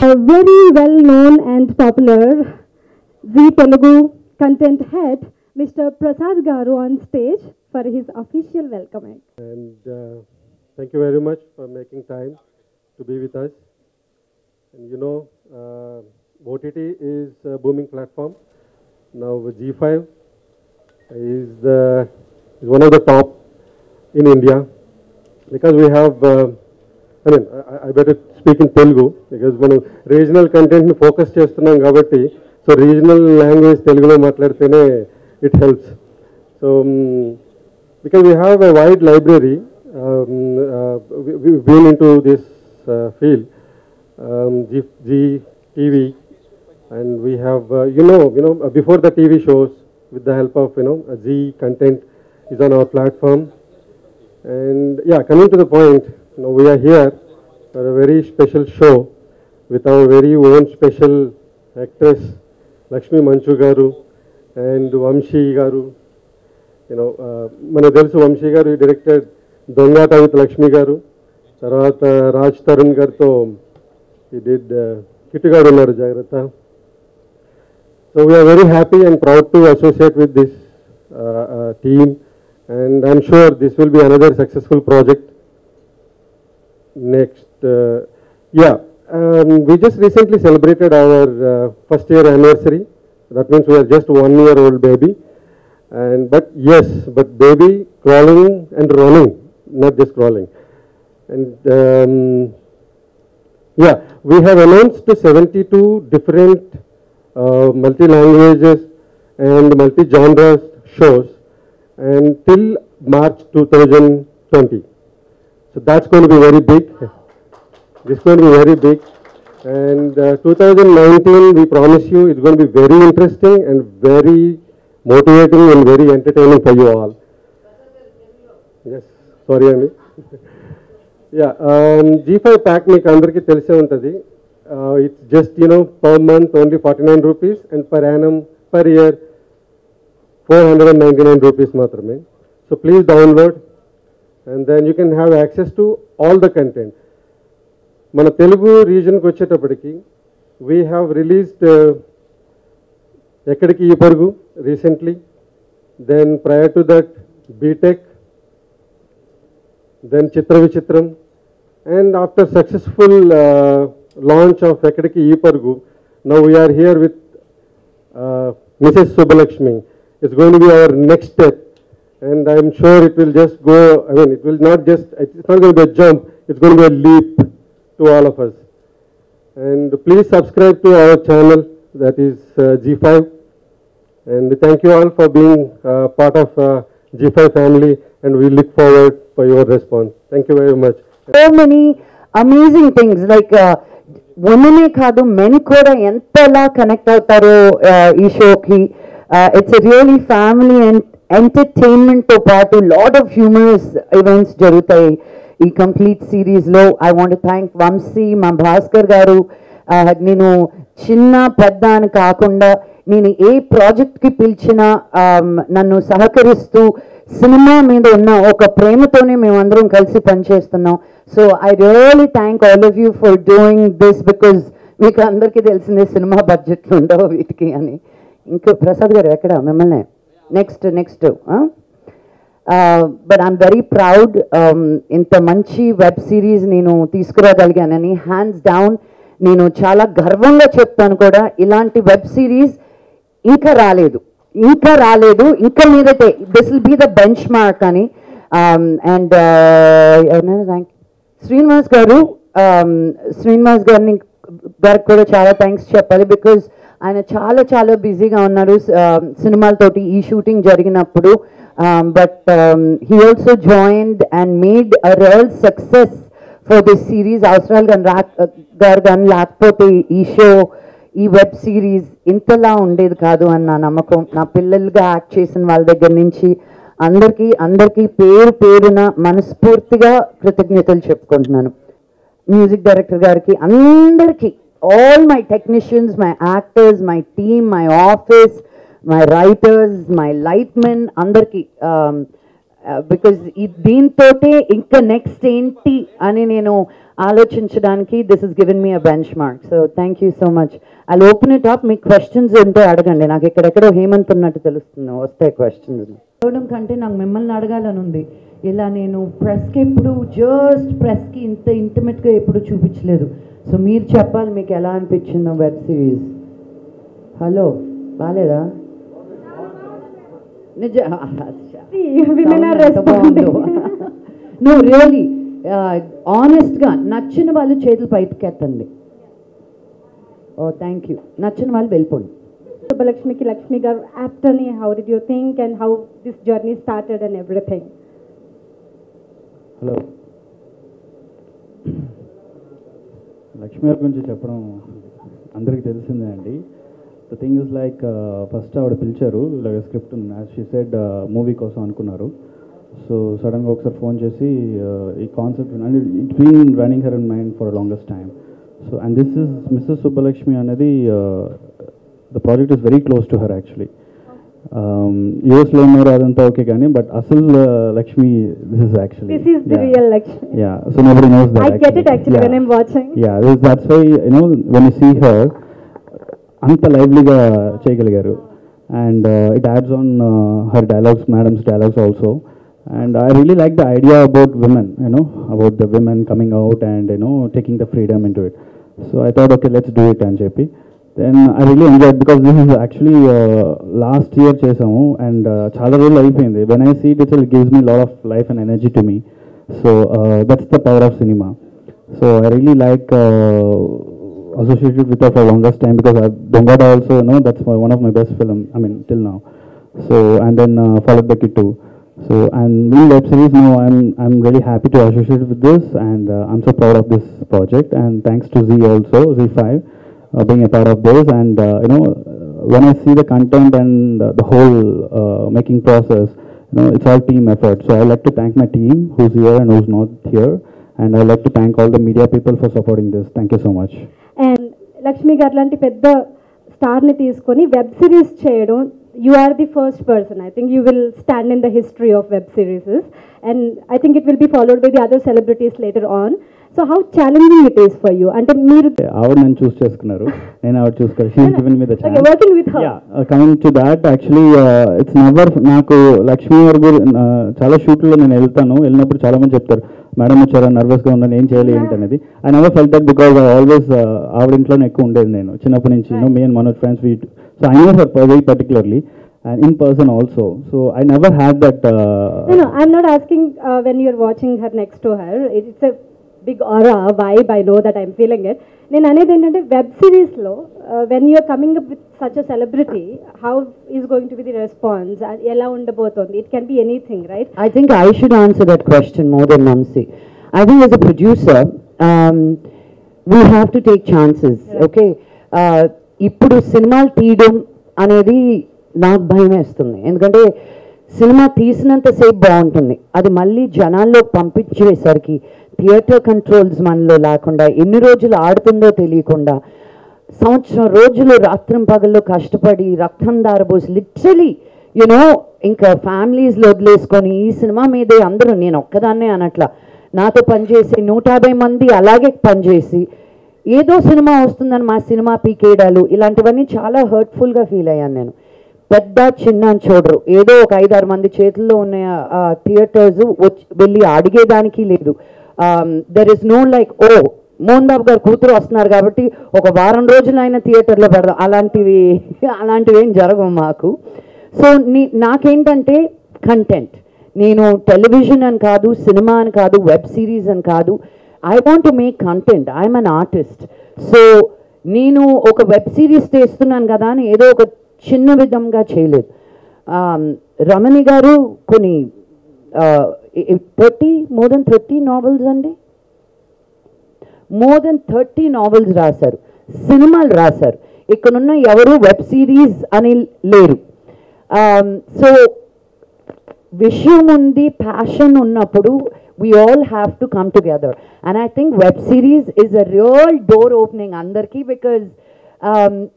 A very well known and popular Zee Telugu content head, Mr. Prasad Garu, on stage for his official welcoming. And thank you very much for making time to be with us. And you know, OTT is a booming platform. Now G5 is one of the top in India because we have, I better speak in Telugu because మనం regional కంటెంట్ని focus చేస్తున్నాం కాబట్టి so regional language తెలుగులో మాట్లాడితేనే it helps so because we have a wide library, we've been into this field, G TV, and we have, before the TV shows, with the help of, Zee content is on our platform. And yeah, coming to the point, we are here for a very special show with our very own special actress, Lakshmi Manchu Garu and Vamshi Garu. మనకు తెలుసు వంశీ గారు directed దొంగాట with Lakshmi గారు, తర్వాత రాజ్ తరుణ్ గారితో ఈ did kit గారు ఉన్నారు జాగ్రత్త. So we're very happy and proud to associate with this team and I'm sure this will be another successful project. Next we just recently celebrated our first year anniversary. That means we are just 1 year old baby. But baby crawling and running, not just crawling. And we have announced 72 different multi-languages and multi-genres shows until March 2020. So that's going to be very big. It's going to be very big. And 2019, we promise you, it's going to be very interesting and very motivating and very entertaining for you all. Yes, sorry Andy. G5 pack meeku andariki telise untadi. It's just per month only 49 rupees and per annum per year 499 rupees matrame. So please download and then you can have access to all the content. Mana Telugu region ku vachetappadiki we have released ఎక్కడికి ఈ పరుగు recently, then prior to that BTech, then Chitra Vichitram, and after successful launch of ఎక్కడికి ఈ పరుగు, now we are here with Mrs. Subbalakshmi. It's going to be our next step and I'm sure it will just go, it will not just, it's not going to be a jump, it's going to be a leap to all of us. And please subscribe to our channel, that is G5. And thank you all for being part of G5 family and we look forward for your response. Thank you very much. So many amazing things like women kaadu men kuda entala connect avtaru ee show ki. It's a really family and entertainment to paatu lot of humorous events jarutayi ee complete series lo. I want to thank Vamsi, ma Bhaskar garu, nenu chinna pedda ani kaakunda నేను ఏ ప్రాజెక్ట్కి పిలిచినా నన్ను సహకరిస్తూ cinema మీద ఉన్న ఒక ప్రేమతోనే మేమందరం కలిసి పనిచేస్తున్నాం. So I really thank all of you for doing this because మీకు అందరికీ తెలిసిందే సినిమా బడ్జెట్లు ఉండవు వీటికి అని. ఇంకా ప్రసాద్ గారు ఎక్కడ మిమ్మల్ని next but I'm very proud ఇంత మంచి వెబ్ సిరీస్ నేను తీసుకురాగలిగానని. హ్యాండ్స్ డౌన్ నేను చాలా గర్వంగా చెప్తాను కూడా. ఇలాంటి వెబ్ సిరీస్ ఇంకా రాలేదు, ఇంకా మీరైతే this will be the benchmark అని. అండ్ థ్యాంక్ శ్రీనివాస్ గారిని కూడా చాలా థ్యాంక్స్ చెప్పాలి బికాజ్ ఆయన చాలా బిజీగా ఉన్నారు సినిమాలతోటి ఈ షూటింగ్ జరిగినప్పుడు. But he also joined and made a real success for this series. అవసరాలు గారు కానీ లేకపోతే ఈ షో ఈ వెబ్ సిరీస్ ఇంతలా ఉండేది కాదు అని నా నమ్మకం. నా పిల్లలుగా యాక్ట్ చేసిన వాళ్ళ దగ్గర నుంచి అందరికీ పేరున మనస్ఫూర్తిగా కృతజ్ఞతలు చెప్పుకుంటున్నాను. మ్యూజిక్ డైరెక్టర్ గారికి అందరికీ, all my technicians, my actors, my team, my office, my writers, my lightmen అందరికీ బికాజ్ దీంతోటే ఇంకా నెక్స్ట్ ఏంటి అని నేను ఆలోచించడానికి this is given me a benchmark. So thank you so much. I open it up. మీకు questions ఉంటే అడగండి. నాకు ఎక్కడెక్కడో హేమంత్ ఉన్నట్టు తెలుస్తుంది, వస్తాయి క్వశ్చన్స్. చదవడం కంటే నాకు మిమ్మల్ని అడగాలని ఉంది. ఇలా నేను ప్రెస్కి ఎప్పుడు జస్ట్ ప్రెస్కి ఇంత ఇంటిమేట్గా ఎప్పుడు చూపించలేదు. సో మీరు చెప్పాలి మీకు ఎలా అనిపించిందో వెబ్ సిరీస్. హలో, బాగాలేదా? నువ్వు రియలీ ఆనెస్ట్గా నచ్చిన వాళ్ళు చేతులు పైకెత్తండి. ఓ థ్యాంక్ యూ. నచ్చిన వాళ్ళు వెళ్ళిపోండి. Subbalakshmi Lakshmi Garu actor-ni, how did you think and how this journey started and everything? Hello, Lakshmi గారి గురించి చెప్పడం అందరికీ తెలిసిందే అండి. The thing is like first ఆవిడ పిలిచారు, ఇలాగ స్క్రిప్ట్ ఉంది యాజ్ షీ సెడ్ మూవీ కోసం అనుకున్నారు. సో సడన్గా ఒకసారి ఫోన్ చేసి ఈ concept and it's been running her in mind for longest time. So and this is Mrs Subbalakshmi అనేది the project is very close to her actually. యూఎస్లో ఉన్నారు అదంతా ఓకే కానీ బట్ అసలు Lakshmi this is actually the real Lakshmi. Yeah, so nobody knows that. I get it actually when I'm watching. Yeah, that's why when you see her anta lively ga cheyagaligaru, and it adds on her dialogues, madam's dialogues also. And I really like the idea about women, about the women coming out and taking the freedom into it. So I thought, okay, let's do it and JP. Then I really enjoyed because this is actually last year chesamu and chaala రోజులు అయిపోయింది. When I see it, it gives me a lot of life and energy to me. So that's the power of cinema. So I really like associated with her for longest time because Dongada also, that's one of my best film, I mean till now. So and then followed by Kittu. So and in web series now I'm really happy to associate with this, and I'm so proud of this project, and thanks to Z also, Z5 being a part of this. And when I see the content and the whole making process, it's all team effort. So I like to thank my team who's here and who's not here, and I like to thank all the media people for supporting this. Thank you so much. And Lakshmi గారు లాంటి పెద్ద స్టార్ని తీసుకొని web series చేయడం, you are the first person. I think you will stand in the history of web series, and I think it will be followed by the other celebrities later on. So how challenging it is for you? అంటే మీరు ఆవిడ నన్ను చూస్ చేసుకున్నారు, నేను ఆవిడ చూసుకోవాలి. She is given me the chance. Okay, working with her. Yeah, coming to that, actually it's never, నాకు లక్ష్మి గారు చాలా షూట్లో నేను వెళ్ళినప్పుడు చాలా మంది చెప్తారు, మేడం వచ్చారా, నర్వస్గా ఉందని, ఏం చేయాలి ఏంటి అనేది. I never felt that because I always ఆవిడ ఇంట్లోనే ఎక్కువ ఉండేది నేను చిన్నప్పటి నుంచి. Me and Manoj friends we, so I know her very particularly and in person also. So I never had that No, I'm not asking when you're watching her next to her. It's a big aura vibe. I know that I'm feeling it. నేను అనేది ఏంటంటే web సిరీస్లో when you're coming up with such a celebrity, how is going to be the response? ఎలా ఉండబోతోంది? It can be anything, right? I think I should answer that question more than Namsi. I think as a producer, we have to take chances, okay? ఇప్పుడు సినిమాలు తీయడం అనేది నాకు భయం వేస్తుంది. ఎందుకంటే సినిమా తీసినంతసేపు బాగుంటుంది, అది మళ్ళీ జనాల్లో పంపించేసరికి థియేటర్ కంట్రోల్స్ మనలో లేకుండా ఎన్ని రోజులు ఆడుతుందో తెలియకుండా సంవత్సరం రోజులు రాత్రం పగల్లో కష్టపడి రక్తం దారబోసి లిటరలీ ఇంకా ఫ్యామిలీస్లో వదిలేసుకొని ఈ సినిమా మీదే అందరూ, నేను ఒక్కదాన్నే అనట్లా, నాతో పనిచేసి 150 మంది అలాగే పనిచేసి ఏదో సినిమా వస్తుందని మా సినిమా పీకేయడాలు, ఇలాంటివన్నీ చాలా హర్ట్ఫుల్గా ఫీల్ అయ్యాను నేను. పెద్ద చిన్న అని చూడరు, ఏదో ఒక 5-6 మంది చేతుల్లో ఉన్న థియేటర్స్ వెళ్ళి అడిగేదానికి లేదు. దెర్ ఇస్ నో లైక్, ఓ మోహన్ బాబు గారు కూతురు వస్తున్నారు కాబట్టి ఒక వారం రోజులు అయినా థియేటర్లో పెడదాం, అలాంటివి ఏం జరగవు మాకు. సో నాకేంటంటే కంటెంట్, నేను టెలివిజన్ అని కాదు, సినిమా అని కాదు, వెబ్ సిరీస్ అని కాదు, I want to make content. I'm an artist. So నేను ఒక వెబ్ సిరీస్ చేస్తున్నాను కదా అని ఏదో ఒక చిన్న విధంగా చేయలేదు. రమణి గారు కొన్ని more than 30 novels అండి, more than 30 novels రాశారు, సినిమాలు రాశారు. ఇక్కడున్న ఎవరు వెబ్ సిరీస్ అని లేరు. సో విషయం ఉంది, ప్యాషన్ ఉన్నప్పుడు we all have to come together, and I think web series is a real door opening అందరికీ, because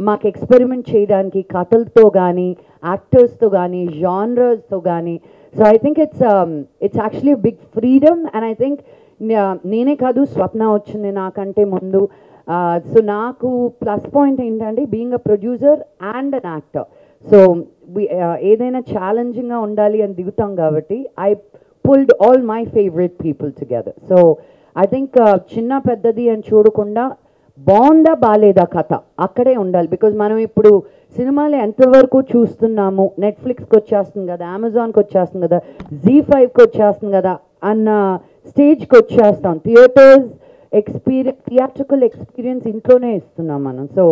మాకు ఎక్స్పెరిమెంట్ చేయడానికి కథలతో కానీ, యాక్టర్స్తో కానీ, జానర్స్తో కానీ, So I think it's actually a big freedom, and I think నేనే కాదు స్వప్న వచ్చింది నాకంటే ముందు. సో నాకు ప్లస్ పాయింట్ ఏంటంటే being a producer and an actor. So ఏదైనా ఛాలెంజింగ్గా ఉండాలి అని దిగుతాం కాబట్టి I pulled all my favourite people together. So I think చిన్న పెద్దది అని చూడకుండా బాగుందా బాగాలేదా కథ అక్కడే ఉండాలి. బికాజ్ మనం ఇప్పుడు సినిమాలు ఎంతవరకు చూస్తున్నాము, నెట్ఫ్లిక్స్కి వచ్చేస్తుంది కదా, అమెజాన్కి వచ్చేస్తుంది కదా, Z5కి వచ్చేస్తుంది కదా అన్న స్టేజ్కి వచ్చేస్తాం. థియేట్రికల్ ఎక్స్పీరియన్స్ ఇంట్లోనే ఇస్తున్నాం మనం. So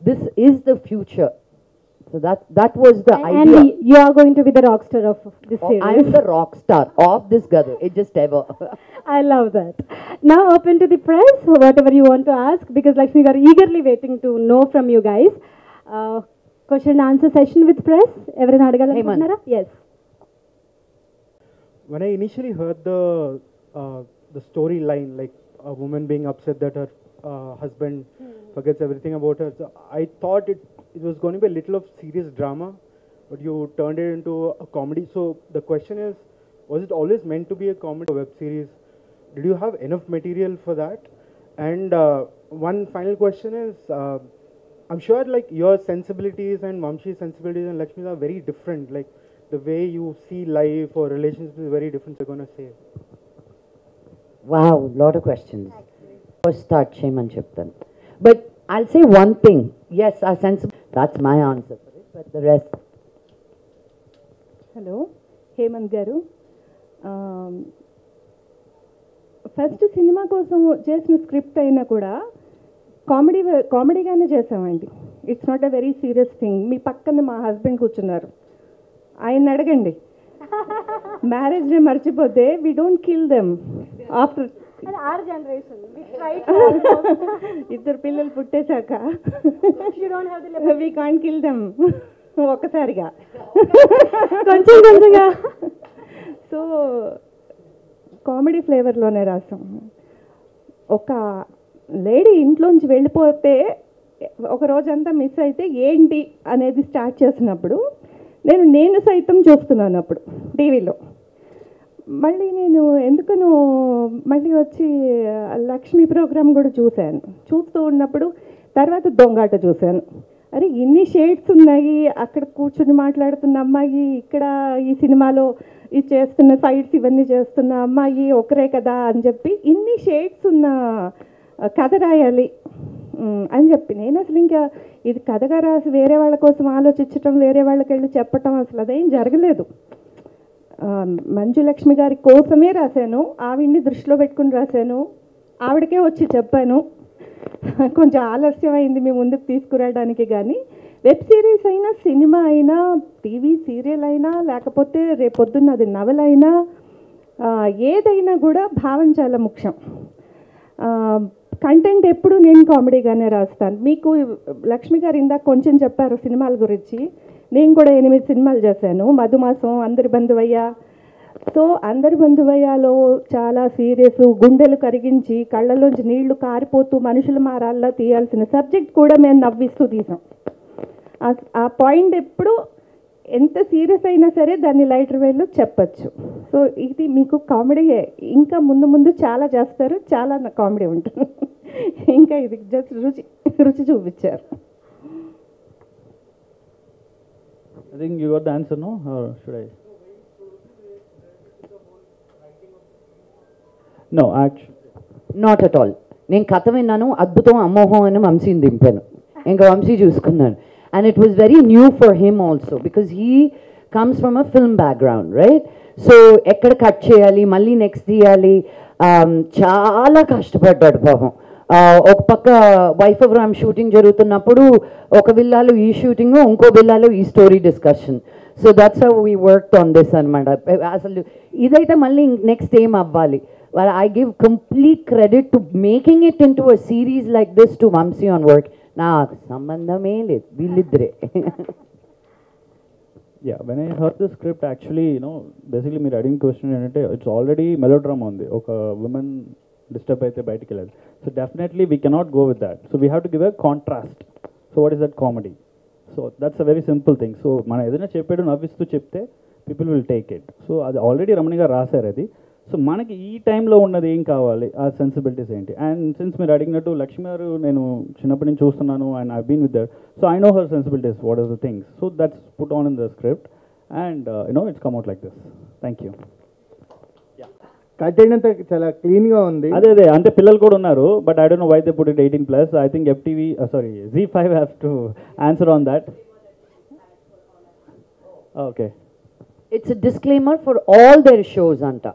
this is the future. So that was the idea. And you are going to be the rock star of this series. I am the rock star of this Gadu. It just ever. I love that. Now open to the press, whatever you want to ask, because Lakshmi are eagerly waiting to know from you guys. Question and answer session with press. Everyone adagalanukuntunara? Yes. When I initially heard the storyline, like a woman being upset that her husband forgets everything about her, so I thought it was going to be a little of serious drama, but you turned it into a comedy. So the question is, was it always meant to be a comedy web series? Did you have enough material for that? And one final question is, I'm sure like your sensibilities and Vamshi's sensibilities and Lakshmi's are very different. Like the way you see life or relationships is very different. You're going to say. Wow, lot of questions. First start Shayman Chiptan. But I'll say one thing. Yes, our sensibility. That's my answer for it. But the rest. Hello Hemanth గారు, first cinema కోసం చేసిన script అయినా కూడా కామెడీగానే చేసామండి. It's not a very serious thing. మీ పక్కన మా హస్బెండ్ కూర్చున్నారు, ఆయన అడగండి. మ్యారేజ్ డే మర్చిపోతే we don't kill them after Our generation, we try ఇద్దరు పిల్లలు పుట్టేశాక you don't have the we can't kill them ఒక్కసారిగా కొంచెంగా. సో కామెడీ ఫ్లేవర్లోనే రాసాం. ఒక లేడీ ఇంట్లోంచి వెళ్ళిపోతే ఒక రోజంతా మిస్ అయితే ఏంటి అనేది స్టార్ట్ చేసినప్పుడు నేను సైతం చూస్తున్నాను అప్పుడు టీవీలో. మళ్ళీ నేను ఎందుకనో మళ్ళీ వచ్చి లక్ష్మి ప్రోగ్రామ్ కూడా చూశాను. చూస్తూ ఉన్నప్పుడు తర్వాత దొంగాట చూశాను. అరే ఇన్ని షేడ్స్ ఉన్నాయి, అక్కడ కూర్చుని మాట్లాడుతున్న అమ్మాయి, ఇక్కడ ఈ సినిమాలో ఇది చేస్తున్న ఫైట్స్ ఇవన్నీ చేస్తున్న అమ్మాయి ఒకరే కదా అని చెప్పి ఇన్ని షేడ్స్ ఉన్న కథ రాయాలి అని చెప్పి నేను అసలు ఇంకా ఇది కథగా రాసి వేరే వాళ్ళ కోసం ఆలోచించటం, వేరే వాళ్ళకి వెళ్ళి చెప్పటం అసలు అదేం జరగలేదు. మంజు లక్ష్మి గారి కోసమే రాశాను, ఆవిడ్ని దృష్టిలో పెట్టుకుని రాశాను, ఆవిడకే వచ్చి చెప్పాను. కొంచెం ఆలస్యం అయింది మీ ముందుకు తీసుకురావడానికి. కానీ వెబ్ సిరీస్ అయినా, సినిమా అయినా, టీవీ సీరియల్ అయినా, లేకపోతే రేపొద్దున్న అది నవల అయినా, ఏదైనా కూడా భావం చాలా ముఖ్యం. కంటెంట్ ఎప్పుడు నేను కామెడీగానే రాస్తాను. మీకు లక్ష్మి గారు ఇందాక కొంచెం చెప్పారు సినిమాల గురించి. నేను కూడా 8 సినిమాలు చేశాను. మధుమాసం, అందరి బంధువయ్య. సో అందరి బంధువయ్యలో చాలా సీరియస్, గుండెలు కరిగించి కళ్ళలోంచి నీళ్లు కారిపోతూ మనుషుల మారాల్లో తీయాల్సిన సబ్జెక్ట్ కూడా మేము నవ్విస్తూ తీసాం. ఆ పాయింట్ ఎప్పుడు ఎంత సీరియస్ అయినా సరే దాన్ని లైటర్ వేలో చెప్పచ్చు. సో ఇది మీకు కామెడీ ఇంకా ముందు చాలా చేస్తారు, చాలా కామెడీ ఉంటుంది. ఇంకా ఇది జస్ట్ రుచి చూపించారు. I think you got the answer, no? Or should I? No, actually. Not at all. నేను కథ విన్నాను, అద్భుతం, అమోహం అని వంశీని దింపాను. ఇంకా వంశీ చూసుకున్నాను. And it was very new for him also because he comes from a film background, right? So ఎక్కడ cut చేయాలి, మళ్ళీ నెక్స్ట్ తీయాలి, చాలా కష్టపడ్డాడు పాపం. ఒక పక్క వైఫ్ ఆఫ్ రామ్ షూటింగ్ జరుగుతున్నప్పుడు ఒక విల్లాలో ఈ షూటింగ్, ఇంకో విల్లాలో ఈ story discussion. So that's how we work on this అనమాట. అసలు ఇదైతే మళ్ళీ నెక్స్ట్ ఏం అవ్వాలి. I give complete credit to making it into a series like this to Vamsi on work. నాకు సంబంధమే లేదు, వీళ్ళిద్దరే. Yeah, when I heard the script, actually, basically మీరు అడిగిన క్వశ్చన్ ఏంటంటే ఇట్స్ ఆల్రెడీ మెలోడ్రామా ఉంది. ఒక ఉమెన్ డిస్టర్బ్ అయితే బయటికి వెళ్ళదు. So definitely we cannot go with that. So we have to give a contrast. So what is that comedy? So that's a very simple thing. So మనం ఏదైనా చెప్పాడు నవ్విస్తూ చెప్తే people will take it. So అది already రమణి గారు రాశారు అది. So మనకి ఈ టైంలో ఉన్నది ఏం కావాలి, ఆ సెన్సిబిలిటీస్ ఏంటి. అండ్ సిన్స్ మీరు అడిగినట్టు లక్ష్మి గారు నేను చిన్నప్పటి నుంచి చూస్తున్నాను and I been with her, so I know her sensibilities, what are the things. So that's put on in the script and it's come out like this. Thank you. Cut అయినంత చాలా క్లీన్గా ఉంది. అదే అంటే పిల్లలు కూడా ఉన్నారు, but I don't know why they put it 18+. I think FTV ZEE5 have to answer on that. Okay, it's a disclaimer for all their shows అంట.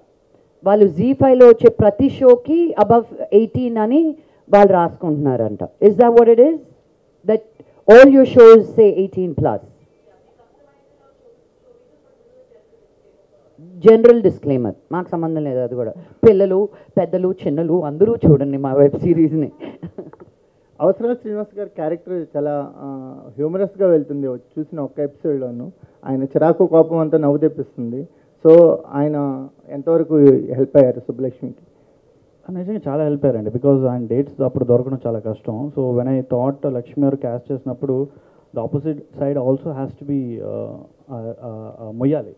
వాళ్ళు ZEE5లో వచ్చే ప్రతి షోకి అబవ్ 18 అని వాళ్ళు రాసుకుంటున్నారంట. Is that what it is, that all your shows say 18+? General disclaimer, మాకు సంబంధం లేదు. అది కూడా పిల్లలు పెద్దలు చిన్నలు అందరూ చూడండి మా వెబ్ సిరీస్ని. అవసరాల శ్రీనివాస్ గారి క్యారెక్టర్ చాలా హ్యూమరస్గా వెళ్తుంది. చూసిన ఒక్క ఎపిసోడ్లోనూ ఆయన చిరాకు కోపం అంతా నవ్వు తెప్పిస్తుంది. సో ఆయన ఎంతవరకు హెల్ప్ అయ్యారు సుబ్బలక్ష్మికి? నిజంగా చాలా హెల్ప్ అయ్యారండి, బికాజ్ ఆయన డేట్స్ అప్పుడు దొరకడం చాలా కష్టం. So when I thought Lakshmi garu cast చేసినప్పుడు the opposite side also has to be మొయ్యాలి,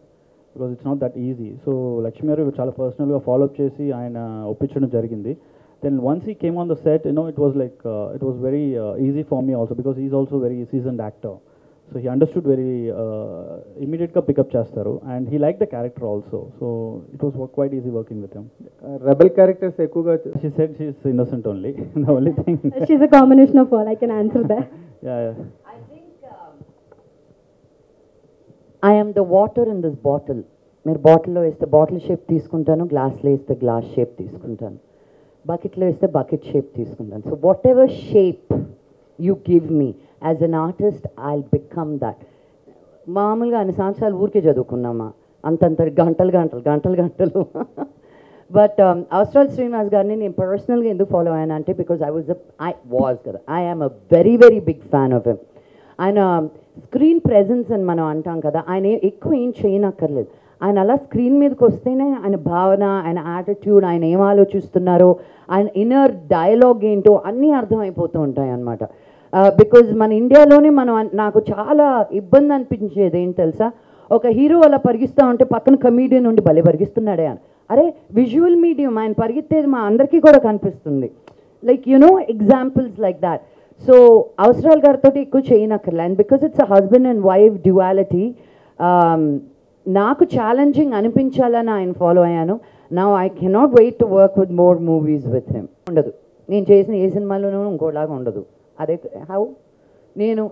because it's not that easy. So Lakshmi garu చాలా పర్సనల్గా ఫాలోఅప్ చేసి ఆయన ఒప్పించడం జరిగింది. Then once he came on the set, it was very easy for me also, because is also very seasoned actor. So he understood very ఇమీడియట్గా pick up చేస్తారు and he like the character also. So it was quite easy working with him. Rebel characters ఎక్కువగా she said she is innocent only, the only thing. She is a combination of all. I can answer that. Yeah. I am the water in this bottle. మీరు బాటిల్లో వేస్తే bottle shape తీసుకుంటాను, గ్లాస్లో వేస్తే glass shape తీసుకుంటాను, బకెట్లో వేస్తే bucket shape తీసుకుంటాను. So what ever shape you give me as an artist, I will become that. మామూలుగా అన్ని సంవత్సరాలు ఊరికే చదువుకున్నామా, అంతంత గంటలు. బట్ అవసరాల శ్రీనివాస్ గారిని నేను పర్సనల్గా ఎందుకు ఫాలో అయ్యాను అంటే, because I am a very very big fan of him. ఆయన స్క్రీన్ ప్రెజెన్స్ అని మనం అంటాం కదా, ఆయన ఎక్కువ ఏం చేయనక్కర్లేదు. ఆయన అలా స్క్రీన్ మీదకి వస్తేనే ఆయన భావన, ఆయన యాటిట్యూడ్, ఆయన ఏం ఆలోచిస్తున్నారో, ఆయన ఇన్నర్ డైలాగ్ ఏంటో అన్నీ అర్థమైపోతూ ఉంటాయి అన్నమాట. బికాజ్ మన ఇండియాలోనే నాకు చాలా ఇబ్బంది అనిపించేది ఏంటి తెలుసా, ఒక హీరో అలా పరిగిస్తూ ఉంటే పక్కన కమీడియన్ ఉండి భలే పరిగిస్తున్నాడే అని. అరే విజువల్ మీడియం, ఆయన పరిగెత్తేది మా అందరికీ కూడా కనిపిస్తుంది. Like examples like that. So Avasarala గారితో ఎక్కువ చేయనక్కర్లే. And because it's a husband and wife duality, నాకు ఛాలెంజింగ్ అనిపించాలని ఆయన ఫాలో అయ్యాను. Now I cannot wait to work with more movies with him. ఉండదు, నేను చేసిన ఏ సినిమాలోనూ ఇంకోలాగా ఉండదు. అదే హౌ నేను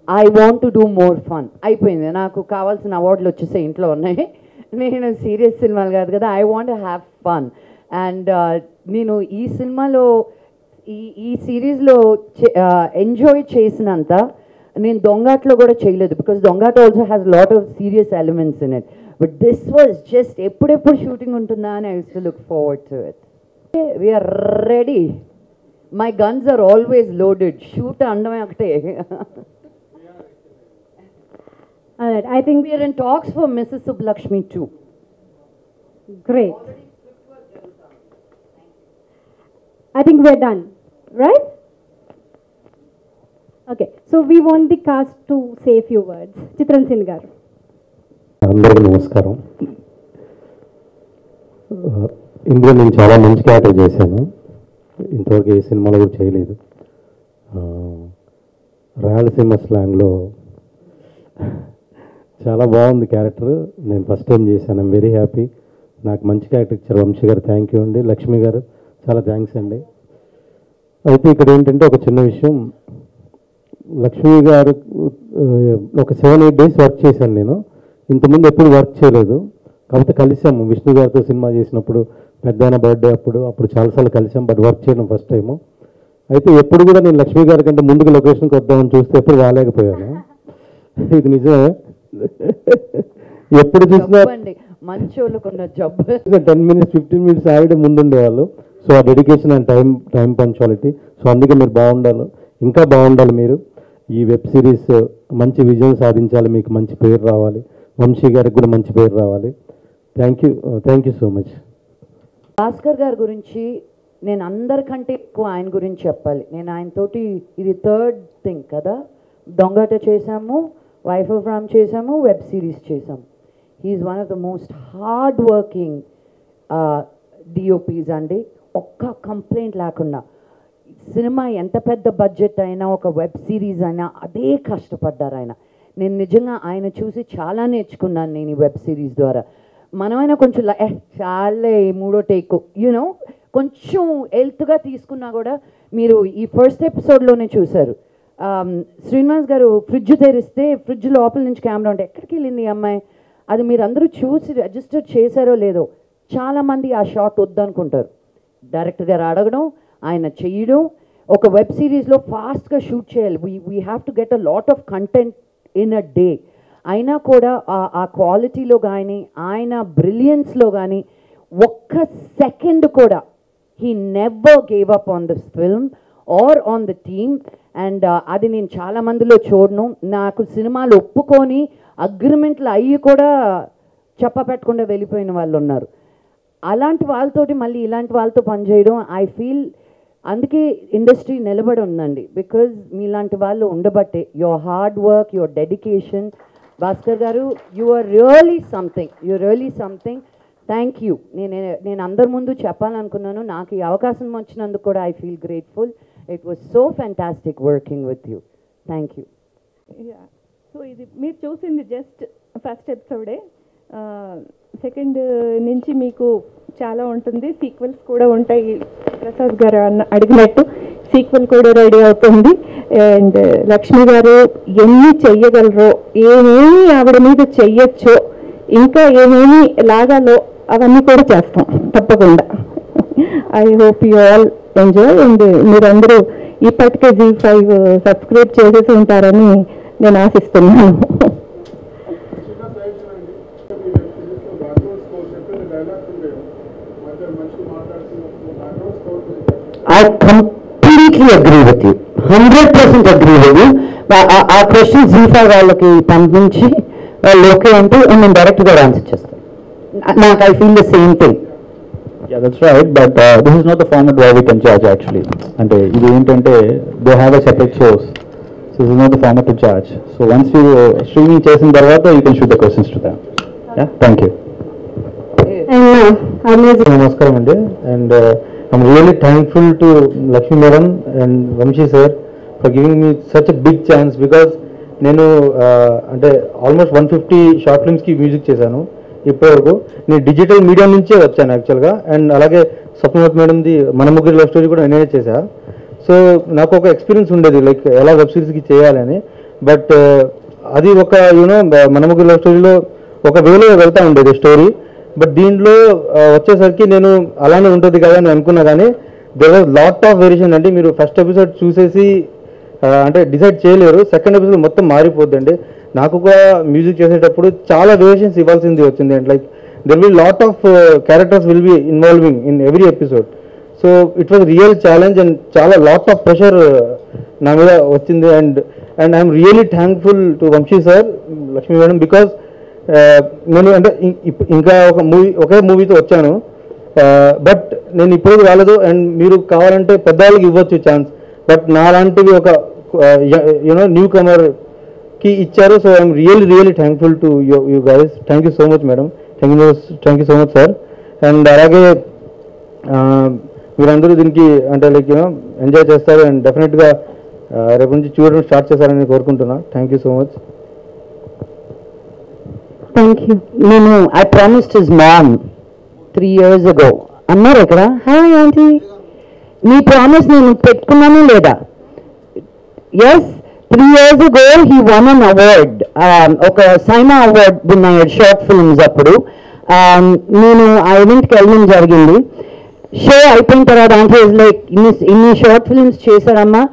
I want to do more fun. అయిపోయింది, నాకు కావాల్సిన అవార్డులు వచ్చేసే ఇంట్లో ఉన్నాయి. నేను సీరియస్ సినిమాలు కాదు కదా, I want have fun. And నేను ఈ సినిమాలో ఈ సిరీస్లో ఎంజాయ్ చేసినంత నేను దొంగాట్లో కూడా చేయలేదు, because Dongaata also has lot of serious elements in it. But this was just ఎప్పుడెప్పుడు షూటింగ్ ఉంటుందా అని I use to look forward to it. We're ready, my guns are always loaded. Shoot అండమే ఒకటే. Alright, I think We are in talks for Mrs. Subbulakshmi too. great. I think we're done, right? Okay, so we want the cast to say a few words. Chitran Sin garu. అందరికీ నమస్కారం. ఇందులో నేను చాలా మంచి character చేశాను, ఇంతవరకు ఏ సినిమాలో కూడా చేయలేదు. రాయలసీమ స్లాంగ్లో చాలా బాగుంది క్యారెక్టర్. నేను ఫస్ట్ టైం చేశాను. I'm very happy. నాకు మంచి క్యారెక్టర్ ఇచ్చారు వంశీ గారు, థ్యాంక్ యూ అండి. లక్ష్మి గారు చాలా థ్యాంక్స్ అండి. అయితే ఇక్కడ ఏంటంటే ఒక చిన్న విషయం, లక్ష్మి గారు ఒక 7-8 డేస్ వర్క్ చేశాను నేను. ఇంతకుముందు ఎప్పుడు వర్క్ చేయలేదు, కాకపోతే కలిసాము విష్ణు గారితో సినిమా చేసినప్పుడు, పెద్దయిన బర్త్డే అప్పుడు చాలాసార్లు కలిసాం, బట్ వర్క్ చేయడం ఫస్ట్ టైము. అయితే ఎప్పుడు కూడా నేను లక్ష్మి గారి కంటే ముందుకు లొకేషన్కి వద్దామని చూస్తే ఎప్పుడు రాలేకపోయాను. ఇది నిజమే, ఎప్పుడు చూసినా మంచి వాళ్ళకున్న జబ్బు. 10 minutes 15 minutes ఆవిడే ముందుండేవాళ్ళు. సో ఆ dedication and time punctuality. So అందుకే మీరు బాగుండాలి, ఇంకా బాగుండాలి. మీరు ఈ వెబ్ సిరీస్ మంచి విజయం సాధించాలి, మీకు మంచి పేరు రావాలి, వంశీ గారికి కూడా మంచి పేరు రావాలి. Thank you so much. Bhaskar గారి గురించి నేను అందరికంటే ఎక్కువ ఆయన గురించి చెప్పాలి. నేను ఆయనతోటి ఇది 3rd థింగ్ కదా, దొంగట చేశాము, వైఫ్ ఆఫ్ రామ్ చేశాము, వెబ్ సిరీస్ చేశాము. He is one of the most hard working DOPs అండి. ఒక్క కంప్లైంట్ లేకుండా సినిమా ఎంత పెద్ద బడ్జెట్ అయినా ఒక వెబ్ సిరీస్ అయినా అదే కష్టపడ్డారు ఆయన. నేను నిజంగా ఆయన చూసి చాలా నేర్చుకున్నాను నేను ఈ వెబ్ సిరీస్ ద్వారా. మనమైనా కొంచెం చాలే మూడో టేక్ యూనో కొంచెం హెల్త్గా తీసుకున్నా కూడా మీరు ఈ ఫస్ట్ ఎపిసోడ్లోనే చూశారు. శ్రీనివాస్ గారు ఫ్రిడ్జ్ తెరిస్తే ఫ్రిడ్జ్ లోపల నుంచి కెమెరా ఉంటే ఎక్కడికి వెళ్ళింది ఈ అమ్మాయి, అది మీరు అందరూ చూసి రిజిస్టర్ చేశారో లేదో. చాలామంది ఆ షాట్ వద్దనుకుంటారు. డైరెక్టర్ గారు అడగడం, ఆయన చేయడం. ఒక వెబ్ సిరీస్లో ఫాస్ట్గా షూట్ చేయాలి. We have to get a lot of content in a day. అయినా కూడా ఆ క్వాలిటీలో కానీ ఆయన బ్రిలియన్స్లో కానీ ఒక్క సెకండ్ కూడా he never gave up on this film or on the team. And అది నేను చాలా మందిలో చూడను. నాకు సినిమాలు ఒప్పుకొని అగ్రిమెంట్లు అయ్యి కూడా చెప్పపెట్టకుండా వెళ్ళిపోయిన వాళ్ళు ఉన్నారు. అలాంటి వాళ్ళతోటి మళ్ళీ ఇలాంటి వాళ్ళతో పనిచేయడం ఐ ఫీల్ అందుకే ఇండస్ట్రీ నిలబడి ఉందండి. బికాజ్ మీలాంటి వాళ్ళు ఉండబట్టే. Your hard work, your dedication. Bhaskar garu you are really something. Thank you. నేను అందరి ముందు చెప్పాలనుకున్నాను. నాకు ఈ అవకాశం వచ్చినందుకు కూడా I feel grateful. It was so fantastic working with you. Thank you. So ఇది మీరు చూసింది జస్ట్ ఫస్ట్ ఎపిసోడే. సెకండ్ నుంచి మీకు చాలా ఉంటుంది. సీక్వెల్స్ కూడా ఉంటాయి. ప్రసాద్ గారు అడిగినట్టు సీక్వెల్ కూడా రెడీ అవుతుంది. అండ్ లక్ష్మి గారు ఎన్ని చెయ్యగలరో, ఏమేమి ఆవిడ మీద చెయ్యొచ్చో, ఇంకా ఏమేమి లాగాలో అవన్నీ కూడా చేస్తాం తప్పకుండా. I hope you all enjoy. And మీరందరూ ఇప్పటికే Zee5 సబ్స్క్రైబ్ చేసేసి ఉంటారని నేను ఆశిస్తున్నాను. I completely agree with you. 100% agree with you. ఆ క్వశ్చన్ Zee5 వాళ్ళకి పంపించి వాళ్ళు ఓకే అంటే నేను డైరెక్ట్గా ఆన్సర్ చేస్తాను. నాకు I feel the same thing. Yeah, that's right. But this is not the format where we can judge actually. అంటే ఇది ఏంటంటే they have a separate source. So this is not the format to judge. So once you streaming చేసిన తర్వాత you can shoot the questions to them. Yeah, thank you. నమస్కారం అండి. And I'm really thankful to Lakshmi madam and Vamshi sir for giving me such a big chance. Because నేను అంటే almost 150 short ఫిల్మ్స్కి music చేశాను ఇప్పటివరకు. నేను digital media నుంచే వచ్చాను యాక్చువల్గా. అండ్ అలాగే స్వప్నవత్ మేడంది మన ముగ్గురు లవ్ స్టోరీ కూడా నేనే చేశా. సో నాకు ఒక ఎక్స్పీరియన్స్ ఉండేది లైక్ ఎలా వెబ్ సిరీస్కి చేయాలని. బట్ అది ఒక యూనో మన ముగ్గురు లవ్ స్టోరీలో ఒక వేలో వెళ్తూ ఉండేది స్టోరీ. బట్ దీంట్లో వచ్చేసరికి నేను అలానే ఉంటుంది కదా అని అనుకున్నా. కానీ there was lot of variation అండి. మీరు ఫస్ట్ ఎపిసోడ్ చూసేసి అంటే డిసైడ్ చేయలేరు. సెకండ్ ఎపిసోడ్ మొత్తం మారిపోద్దండి. నాకు కూడా మ్యూజిక్ చేసేటప్పుడు చాలా వేరియేషన్స్ ఇవ్వాల్సింది వచ్చింది. And like there will lot of characters will be involving in every episode. So it was real challenge and చాలా లాట్ ఆఫ్ ప్రెషర్ నా మీద వచ్చింది. And I'm really thankful to Vamshi sir, Lakshmi madam. Because నేను అంటే ఇంకా ఒకే మూవీతో వచ్చాను. బట్ నేను ఇప్పుడు రాలేదు. అండ్ మీరు కావాలంటే పెద్దవాళ్ళకి ఇవ్వచ్చు ఛాన్స్. బట్ నాలాంటివి ఒక యూనో న్యూ కమర్కి ఇచ్చారు. So I'm really thankful to you guys. Thank you so much madam. Thank you so much sir. And అలాగే మీరందరూ దీనికి అంటే లైక్ యూనో ఎంజాయ్ చేస్తారు. అండ్ డెఫినెట్గా రేపు నుంచి చూడడం స్టార్ట్ చేస్తారని కోరుకుంటున్నా. Thank you so much. Thank you. నేను I promised his mom 3 years ago. అన్నారు ఇక్కడ, హాయ్ ఆంటీ, నీ ప్రామిస్ నేను పెట్టుకున్నాను లేదా? Yes, 3 years ago he won an award. ఒక సైమా అవార్డ్ విన్ అయ్యాడు షార్ట్ ఫిల్మ్స్. అప్పుడు నేను ఆ ఈవెంట్కి వెళ్ళడం జరిగింది. షో అయిపోయిన తర్వాత ఆంటీ లైక్ ఇన్ని షార్ట్ ఫిల్మ్స్ చేశారమ్మా,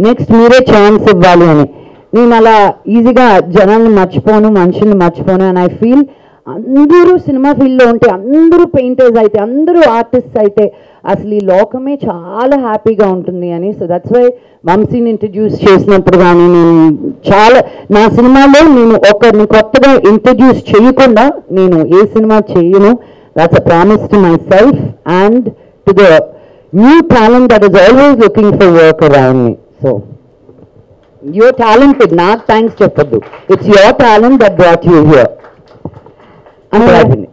నెక్స్ట్ మీరే ఛాన్స్ ఇవ్వాలి అని. నేను అలా ఈజీగా జనాల్ని మర్చిపోను, మనుషుల్ని మర్చిపోను. అండ్ ఐ ఫీల్ అందరూ సినిమా ఫీల్డ్లో ఉంటే, అందరూ పెయింటర్స్ అయితే, అందరూ ఆర్టిస్ట్స్ అయితే అసలు ఈ లోకమే చాలా హ్యాపీగా ఉంటుంది అని. సో దట్స్ వై వంశీని ఇంట్రడ్యూస్ చేసినప్పుడు కానీ నేను చాలా నా సినిమాలో నేను ఒకరిని కొత్తగా ఇంట్రడ్యూస్ చేయకుండా నేను ఏ సినిమా చేయను. That's a promise to myself and to the new talent that is always looking for work around me. So you're talented, నాకు థ్యాంక్స్ చెప్పొద్దు. It's your talent that brought you here. అంత అయిపోయింది.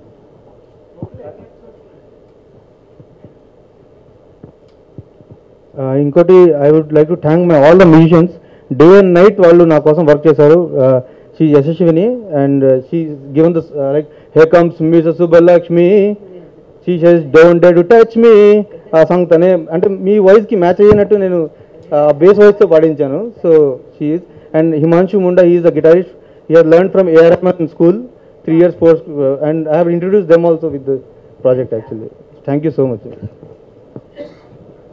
ఇంకోటి I would like to thank my all the musicians. Day and night వాళ్ళు నా కోసం work చేశారు. She Yashaswini and she given the like hey comes Mrs Subbalakshmi, she says don't dare to touch me. ఆ song తనే అంటే మీ వాయిస్కి మ్యాచ్ అయ్యినట్టు నేను బేస్ వాయిస్తో పాడించాను. So she is and Himanshu Munda, he is the guitarist. He has learn from ARM school 3 years post and I have introduced them also with the project actually. Thank you so much.